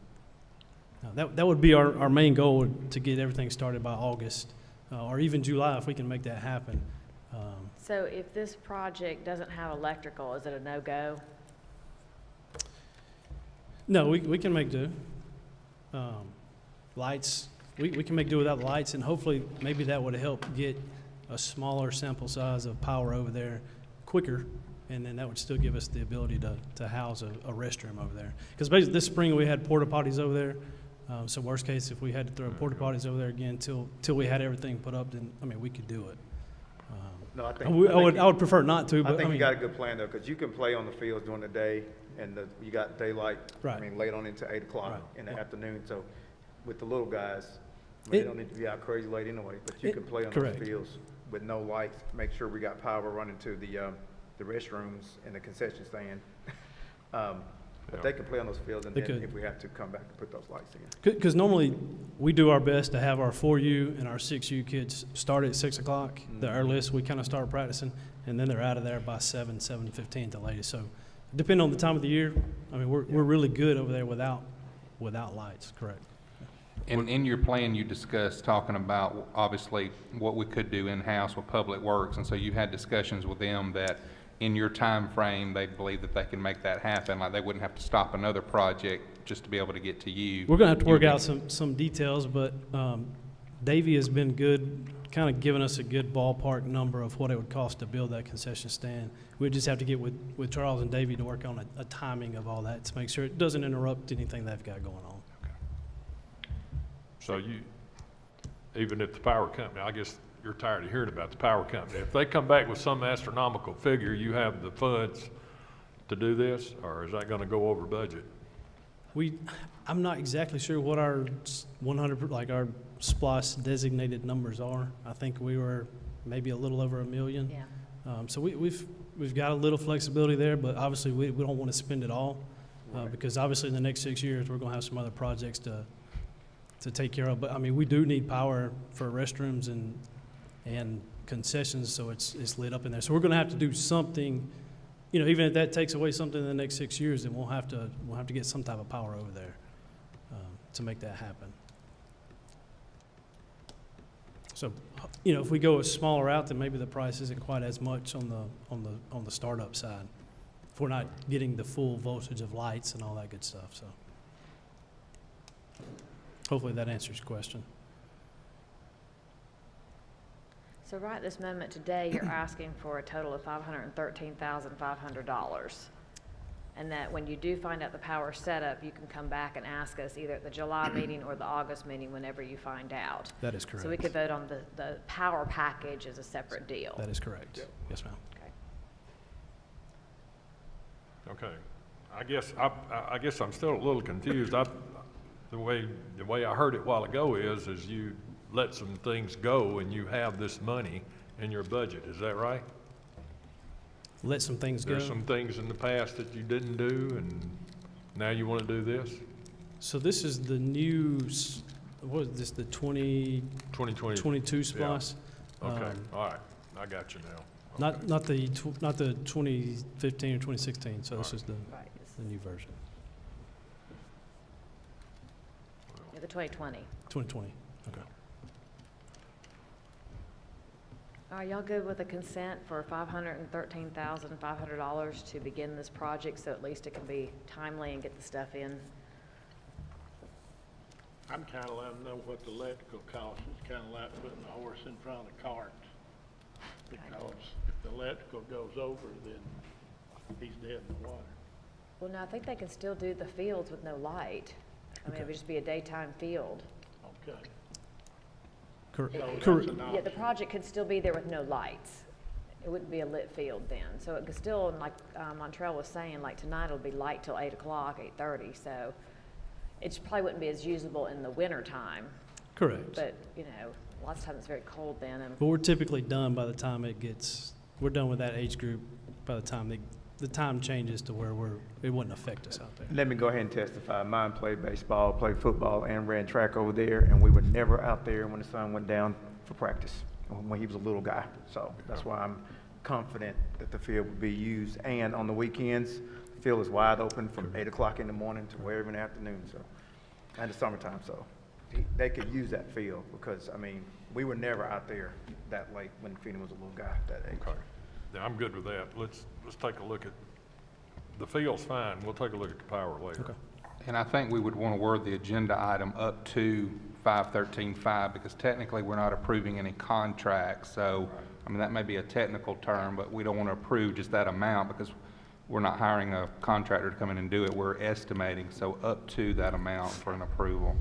That would be our main goal, to get everything started by August or even July if we can make that happen. So if this project doesn't have electrical, is it a no-go? No, we can make do. Lights, we can make do without the lights, and hopefully maybe that would help get a smaller sample size of power over there quicker, and then that would still give us the ability to house a restroom over there. Because basically this spring we had porta potties over there, so worst case, if we had to throw porta potties over there again till we had everything put up, then, we could do it. No, I I think. would prefer not to, I but think you got a good plan though, because you can play on the fields during the day, and you got daylight. Right. Late on into 8 o'clock Right. in the afternoon, so with the little guys, they It- don't need to be out crazy late anyway, but you It- can play on correct. those fields with no lights, make sure we got power running to the restrooms and the concession stand. But they can play on those fields, and They then could. if we have to, come back and put those lights in. Because normally, we do our best to have our 4U and our 6U kids start at 6 o'clock. The earliest, we kind of start practicing, and then they're out of there by 7:15 at the latest. So depending on the time of the year, we're really good over there without lights, correct? And in your plan, you discussed talking about, obviously, what we could do in-house with Public Works, and so you had discussions with them that in your time frame, they believe that they can make that happen, like they wouldn't have to stop another project just to be able to get to you. We're gonna have to You work would- out some details, but Davey has been good, kind of giving us a good ballpark number of what it would cost to build that concession stand. We just have to get with Charles and Davey to work on a timing of all that to make sure it doesn't interrupt anything they've got going on. So even if the power company, I guess you're tired of hearing about the power company, if they come back with some astronomical figure, you have the funds to do this, or is that gonna go over budget? I'm not exactly sure what our 100, like our SPLOST designated numbers are. I think we were maybe a little over $1 million. Yeah. So we've got a little flexibility there, but obviously we don't want to spend it all. Because obviously in the next 6 years, we're gonna have some other projects to take care of. But we do need power for restrooms and concessions, so it's lit up in there. So we're gonna have to do something, even if that takes away something in the next 6 years, then we'll have to get some type of power over there to make that happen. So, you know, if we go a smaller route, then maybe the price isn't quite as much on the startup side. If we're not getting the full voltage of lights and all that good stuff, so. Hopefully that answers your question. So right this moment today, you're asking for a total of $513,500. And that when you do find out the power setup, you can come back and ask us either at the July meeting or the August meeting whenever you find out. That is correct. So we could vote on the power package as a separate deal. That is correct. Yes, ma'am. Okay. Okay. I guess I'm still a little confused. The way I heard it a while ago is you let some things go and you have this money in your budget. Is that right? Let some things go. There's some things in the past that you didn't do, and now you want to do this? So this is the new, what is this, the 2020. 22 SPOS? Okay, all right. I got you now. Not the 2015 or 2016, so this is the Right. new version, Yeah, the 2020. 2020. Okay. Are y'all good with a consent for $513,500 to begin this project, so at least it can be timely and get the stuff in? I'm kind of letting them know what the electrical cost is, kind of like putting the horse in front of the cart. Because if the electrical goes over, then he's dead in the water. Well, no, I think they can still do the fields with no light. I mean, it would just be a daytime field. Okay. Cor- So cor- that's an Yeah, the option. project could still be there with no lights. It wouldn't be a lit field then. So it could still, like Montrell was saying, like tonight it'll be light till 8 o'clock, 8:30. So it probably wouldn't be as usable in the winter time. Correct. But, you know, lots of times it's very cold then. And But we're typically done by the time we're done with that age group by the time the time changes to where it wouldn't affect us out there. Let me go ahead and testify. Mine played baseball, played football, and ran track over there, and we were never out there when the sun went down for practice, when he was a little guy. So that's why I'm confident that the field would be used. And on the weekends, the field is wide open from 8 o'clock in the morning to wherever in the afternoon, so, and the summertime, so they could use that field because, I mean, we were never out there that late when Feeney was a little guy that age. Okay. Yeah, I'm good with that. Let's take a look at, the field's fine. We'll take a look at the power later. Okay. And I think we would want to word the agenda item up to 513.5 because technically we're not approving any contracts. So, I mean, that may be a technical term, but we don't want to approve just that amount because we're not hiring a contractor to come in and do it. We're estimating, so up to that amount for an approval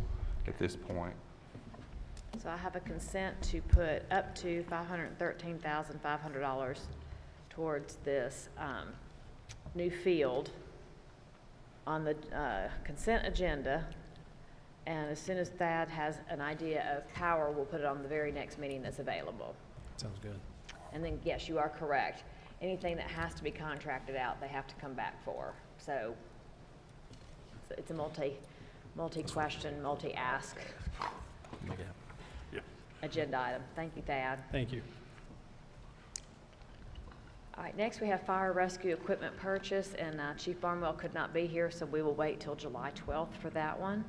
at this point. so I have a consent to put up to $513,500 towards this new field on the consent agenda. And as soon as Thad has an idea of power, we'll put it on the very next meeting that's available. Sounds good. And then, yes, you are correct. Anything that has to be contracted out, they have to come back for. So it's a multi-question, multi-ask Make it happen. agenda item. Thank you, Thad. Thank you. All right, next we have fire rescue equipment purchase, and Chief Barnwell could not be here, so we will wait till July 12th for that one.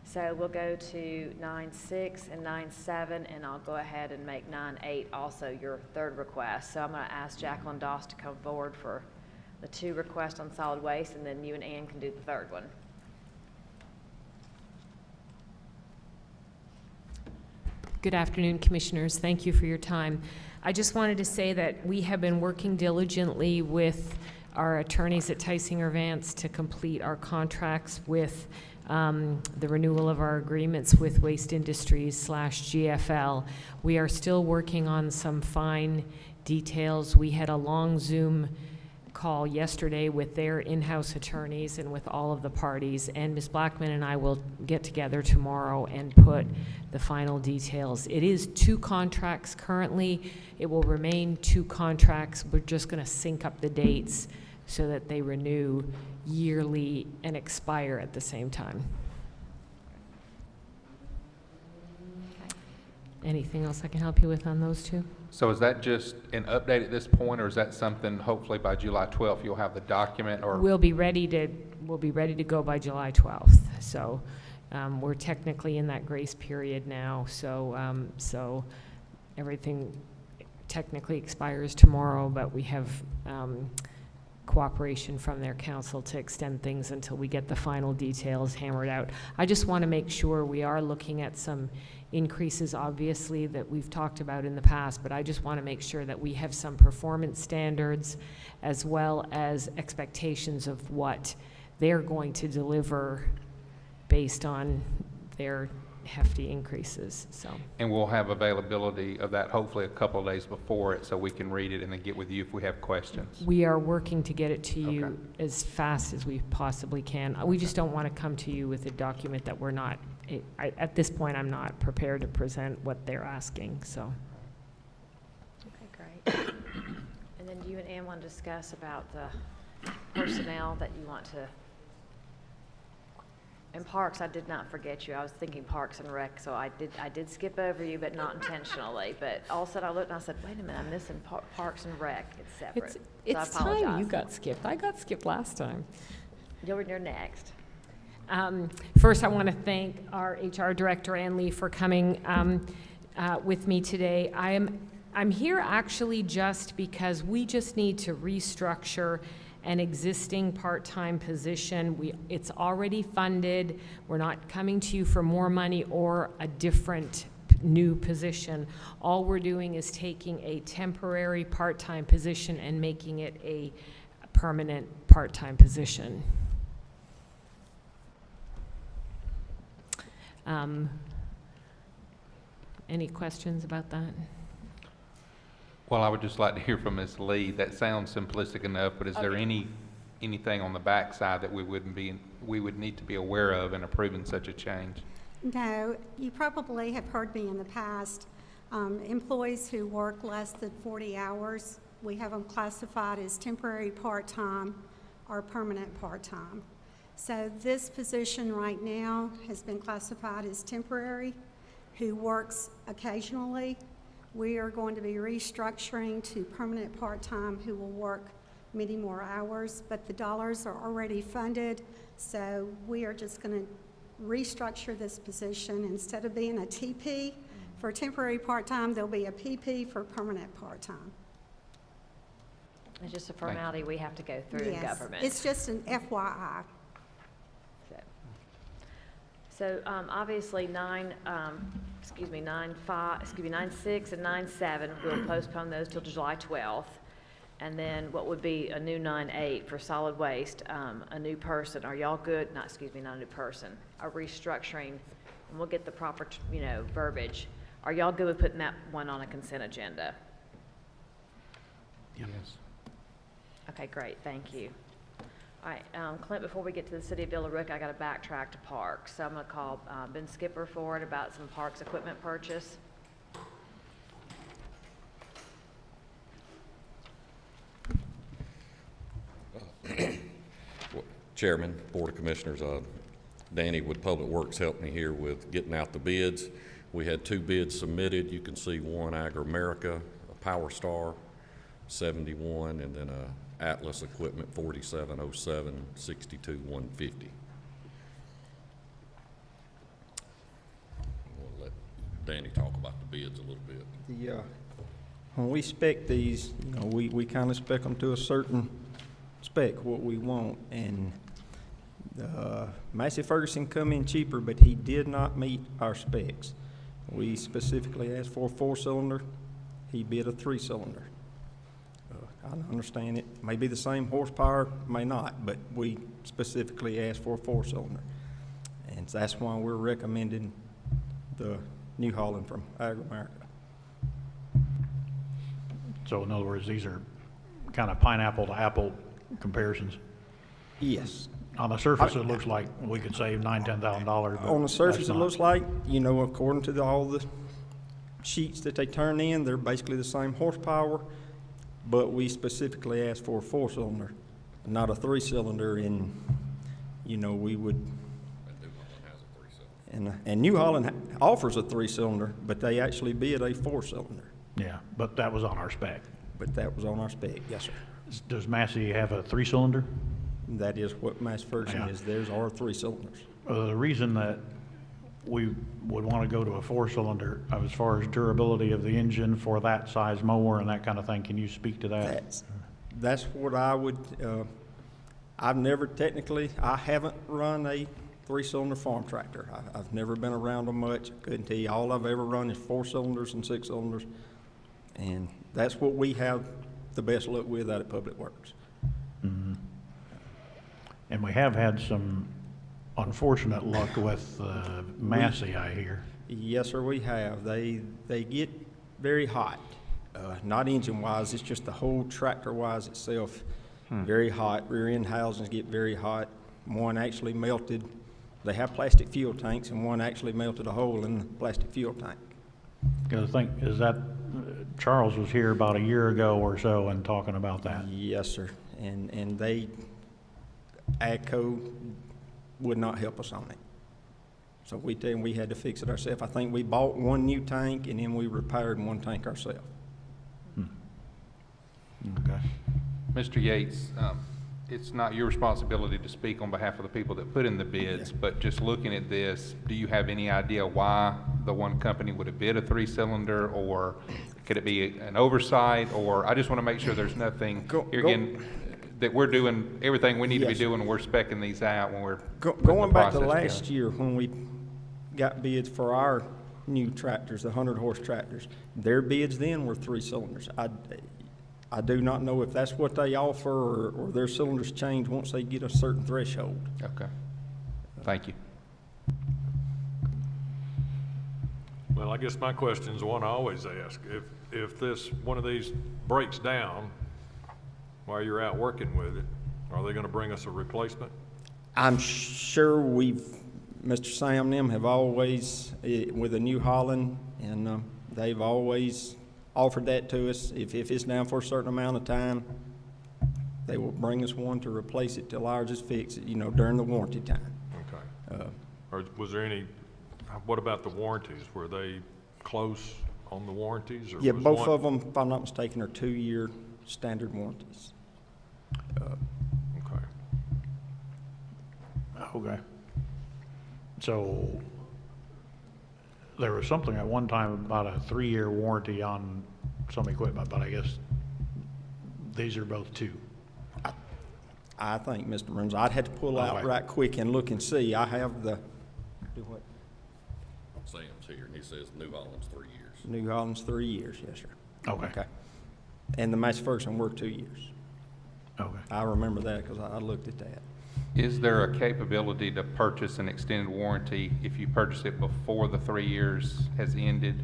So we'll go to 9.6 and 9.7, and I'll go ahead and make 9.8 also your third request. So I'm going to ask Jacqueline Doss to come forward for the two requests on solid waste, and then you and Ann can do the third one. Good afternoon, Commissioners. Thank you for your time. I just wanted to say that we have been working diligently with our attorneys at Tysinger Vance to complete our contracts with the renewal of our agreements with Waste Industries / GFL. We are still working on some fine details. We had a long Zoom call yesterday with their in-house attorneys and with all of the parties, and Ms. Blackman and I will get together tomorrow and put the final details. It is 2 contracts currently. It will remain 2 contracts. We're just going to sync up the dates so that they renew yearly and expire at the same time. Anything else I can help you with on those 2? So is that just an update at this point, or is that something hopefully by July 12th you'll have the document, or? We'll be ready to go by July 12th. So we're technically in that grace period now. So everything technically expires tomorrow, but we have cooperation from their council to extend things until we get the final details hammered out. I just want to make sure we are looking at some increases, obviously, that we've talked about in the past, but I just want to make sure that we have some performance standards as well as expectations of what they're going to deliver based on their hefty increases, so. And we'll have availability of that hopefully a couple of days before it, so we can read it and then get with you if we have questions. We are working to get it to you Okay. as fast as we possibly can. We just don't want to come to you with a document that we're not, at this point, I'm not prepared to present what they're asking, so. Okay, great. And then you and Ann want to discuss about the personnel that you want to, and Parks, I did not forget you. I was thinking Parks and Rec, so I did skip over you, but not intentionally. But all of a sudden I looked and I said, wait a minute, I'm missing Parks and Rec. It's separate. It's so I apologize. time you got skipped. I got skipped last time. You're next. First, I want to thank our HR Director, Ann Lee, for coming with me today. I'm here actually just because we just need to restructure an existing part-time position. It's already funded. We're not coming to you for more money or a different new position. All we're doing is taking a temporary part-time position and making it a permanent part-time position. Any questions about that? Well, I would just like to hear from Ms. Lee. That sounds simplistic enough, but is there anything on the backside that we would need to be aware of in approving such a change? No, you probably have heard me in the past. Employees who work less than 40 hours, we have them classified as temporary part-time or permanent part-time. So this position right now has been classified as temporary, who works occasionally. We are going to be restructuring to permanent part-time who will work many more hours, but the dollars are already funded, so we are just going to restructure this position. Instead of being a TP for temporary part-time, there'll be a PP for permanent part-time. It's just a formality we have to go through in Yes, government. it's just an FYI. So obviously 9.6 and 9.7, we'll postpone those till July 12th. And then what would be a new 9.8 for solid waste, a new person. Are y'all good? Not a new person, a restructuring, and we'll get the proper, verbiage. Are y'all good with putting that one on a consent agenda? Yes. Okay, great, thank you. All right, Clint, before we get to the city of Billerica, I got to backtrack to Parks. So I'm going to call Ben Skipper forward about some Parks equipment purchase. Chairman, Board of Commissioners, Danny with Public Works helped me here with getting out the bids. We had 2 bids submitted. You can see one Agri-America, a Power Star 71, and then a Atlas Equipment 4707 62150. We'll let Danny talk about the bids a little bit. When we spec these, we kind of spec them to a certain spec, what we want, and Massey Ferguson come in cheaper, but he did not meet our specs. We specifically asked for a 4-cylinder. He bid a 3-cylinder. I understand it may be the same horsepower, may not, but we specifically asked for a 4-cylinder. And that's why we're recommending the New Holland from Agri-America. So in other words, these are kind of pineapple to apple comparisons. Yes. On the surface, it looks like we could save $9,000-$10,000. On the surface, that's it not. looks like, according to all the sheets that they turn in, they're basically the same horsepower, but we specifically asked for a 4-cylinder, not a 3-cylinder, and, we would. And New Holland offers a 3-cylinder, but they actually bid a 4-cylinder. Yeah, but that was on our spec. But that was on our spec, yes, sir. Does Massey have a 3-cylinder? That is what Mass Ferguson Yeah. is. Theirs are 3 cylinders. The reason that we would want to go to a 4-cylinder as far as durability of the engine for that size mower and that kind of thing. Can you speak to that? That's what I would, I've never technically, I haven't run a 3-cylinder farm tractor. I've never been around them much. Couldn't tell you. All I've ever run is 4-cylinders and 6-cylinders. And that's what we have the best luck with out at Public Works. Mm-hmm. And we have had some unfortunate luck with Massey, I hear. Yes, sir, we have. They get very hot. Not engine-wise, it's just the whole tractor-wise itself. Very hot. Rear end housings get very hot. One actually melted. They have plastic fuel tanks, and one actually melted a hole in the plastic fuel tank. Because I think, is that, Charles was here about a year ago or so and talking about that. Yes, sir. And they, AGCO would not help us on it. So we tell them we had to fix it ourselves. I think we bought one new tank, and then we repaired one tank ourselves. Okay. Mr. Yates, it's not your responsibility to speak on behalf of the people that put in the bids, but just looking at this, do you have any idea why the one company would have bid a 3-cylinder, or could it be an oversight, or I just want to make sure there's nothing, here again, that we're doing everything we need to be doing, and we're speccing these out when we're Going back to last year when we got bids for our new tractors, the 100-horse tractors, their bids then were 3-cylinders. I do not know if that's what they offer or their cylinders change once they get a certain threshold. Okay. Thank you. Well, I guess my question is the one I always ask. If this, one of these breaks down while you're out working with it, are they gonna bring us a replacement? I'm sure Mr. Sam and them have always, with the New Holland, and they've always offered that to us. If it's down for a certain amount of time, they will bring us one to replace it till ours is fixed, during the warranty time. Okay. Or was there any, what about the warranties? Were they close on the warranties? Or Yeah, was both one- of them, if I'm not mistaken, are 2-year standard warranties. Okay. Okay. So there was something at one time about a 3-year warranty on some equipment, but I guess these are both 2. I think, Mr. Burns, I'd have to pull out Okay. right quick and look and see. I have the, do what? Sam's here, and he says New Holland's 3 years. New Holland's 3 years, yes, sir. Okay. And the Massey Ferguson were 2 years. Okay. I remember that because I looked at that. Is there a capability to purchase an extended warranty if you purchase it before the 3 years has ended?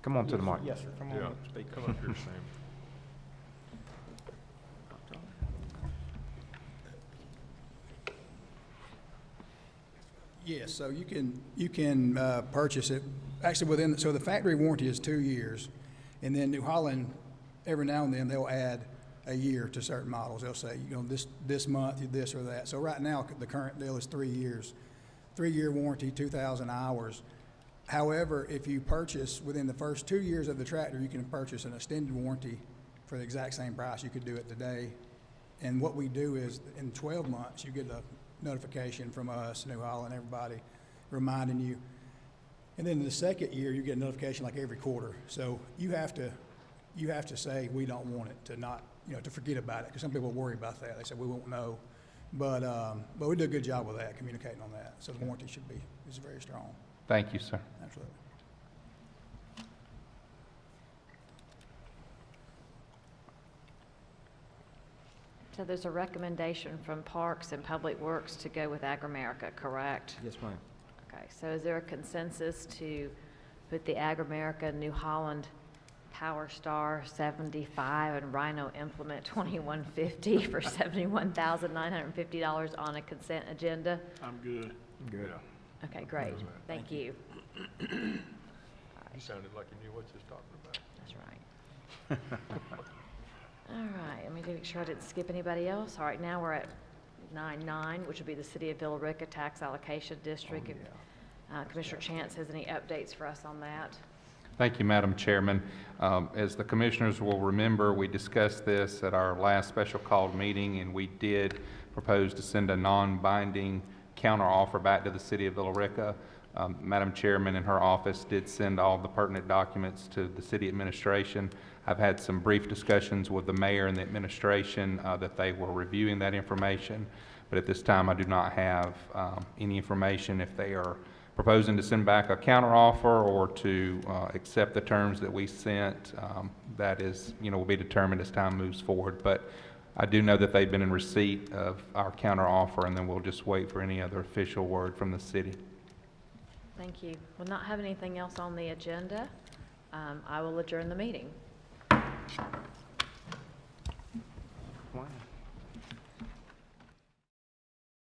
Come on to the mic. Yes, sir. Come on Yeah. up, speak. Come up here, Sam. Yes, so you can purchase it, actually so the factory warranty is 2 years, and then New Holland, every now and then, they'll add a year to certain models. They'll say, this month, this or that. So right now, the current deal is 3 years. 3-year warranty, 2,000 hours. However, if you purchase within the first 2 years of the tractor, you can purchase an extended warranty for the exact same price. You could do it today. And what we do is, in 12 months, you get a notification from us, New Holland, everybody, reminding you. And then in the second year, you get a notification like every quarter. So you have to say, we don't want it, to not, to forget about it, because some people worry about that. They say, we won't know. But we do a good job with that, communicating on that. So the warranty is very strong. Thank you, sir. Absolutely. So there's a recommendation from Parks and Public Works to go with Agri-America, correct? Yes, ma'am. Okay, so is there a consensus to put the Agri-America New Holland Power Star 75 and Rhino Implement 2150 for $71,950 on a consent agenda? I'm good. Good. Okay, great. Thank you. You sounded like you knew what you was talking about. That's right. All right, let me make sure I didn't skip anybody else. All right, now we're at 9.9, which would be the City of Villa Rica Tax Allocation District. If Commissioner Chance has any updates for us on that. Thank you, Madam Chairman. As the commissioners will remember, we discussed this at our last special called meeting, and we did proposed to send a non-binding counteroffer back to the city of Villa Rica. Madam Chairman and her office did send all the pertinent documents to the city administration. I've had some brief discussions with the mayor and the administration that they were reviewing that information, but at this time I do not have any information if they are proposing to send back a counteroffer or to accept the terms that we sent. That is, will be determined as time moves forward. But I do know that they've been in receipt of our counteroffer, and then we'll just wait for any other official word from the city. Thank you. We'll not have anything else on the agenda. I will adjourn the meeting.